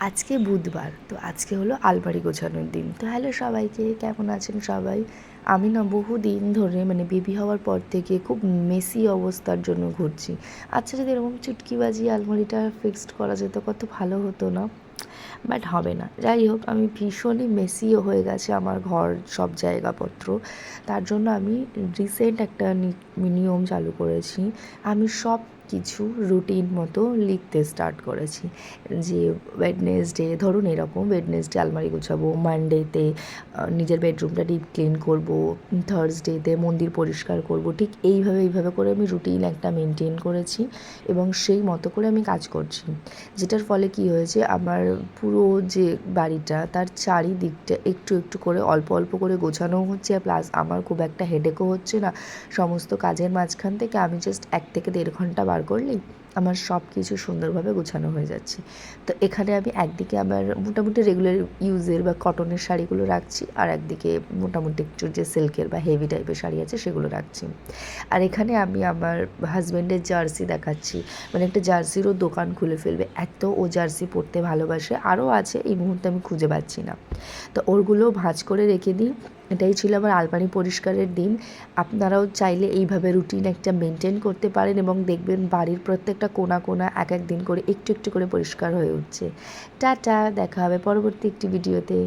আজকে বুধবার, তো আজকে হলো আলমারি গোছানোর দিন। তো হ্যালো সবাইকে, কেমন আছেন সবাই? আমি না বহুদিন ধরে মানে বেবি হওয়ার পর থেকে খুব মেসি অবস্থার জন্য ঘুরছি। আচ্ছা, যদি এরকম চুটকি বাজিয়ে আলমারিটা ফিক্সড করা যেত কত ভালো হতো না? বাট হবে না। যাই হোক, আমি ভীষণই মেসিও হয়ে গেছে আমার ঘর, সব জায়গাপত্র। তার জন্য আমি রিসেন্ট একটা নিয়ম চালু করেছি। আমি সব কিছু রুটিন মতো লিখতে স্টার্ট করেছি। যে ওয়েডনেসডে ধরুন এরকম ওয়েডনেসডে আলমারি গোছাবো, মানডেতে নিজের বেডরুমটা ডিপ ক্লিন করব, থার্সডেতে মন্দির পরিষ্কার করব। ঠিক এইভাবে করে আমি রুটিন একটা মেনটেন করেছি এবং সেই মতো করে আমি কাজ করছি। যেটার ফলে কি হয়েছে, আমার পুরো যে বাড়িটা তার চারিদিকটা একটু একটু করে অল্প অল্প করে গোছানোও হচ্ছে, প্লাস আমার খুব একটা হেডেকও হচ্ছে না। সমস্ত কাজের মাঝখান থেকে আমি জাস্ট 1 থেকে 1.5 ঘন্টা বার করলেই আমার সব কিছু সুন্দরভাবে গোছানো হয়ে যাচ্ছে। তো এখানে আমি একদিকে আমার মোটামুটি রেগুলার ইউজের বা কটনের শাড়িগুলো রাখছি, আর একদিকে মোটামুটি একটু যে সিল্কের বা হেভি টাইপের শাড়ি আছে সেগুলো রাখছি। আর এখানে আমি আমার হাজব্যান্ডের জার্সি দেখাচ্ছি। মানে একটা জার্সিরও দোকান খুলে ফেলবে, এত ও জার্সি পরতে ভালোবাসে। আরও আছে, এই মুহূর্তে আমি খুঁজে পাচ্ছি না। তো ওরগুলোও ভাঁজ করে রেখে দিই। এটাই ছিল আমার আলমারি পরিষ্কারের দিন। আপনারাও চাইলে এইভাবে রুটিন একটা মেনটেন করতে পারেন এবং দেখবেন বাড়ির প্রত্যেকটা কোণা কোণা এক এক দিন করে একটু একটু করে পরিষ্কার হয়ে উঠছে। টাটা, দেখা হবে পরবর্তী একটি ভিডিওতে।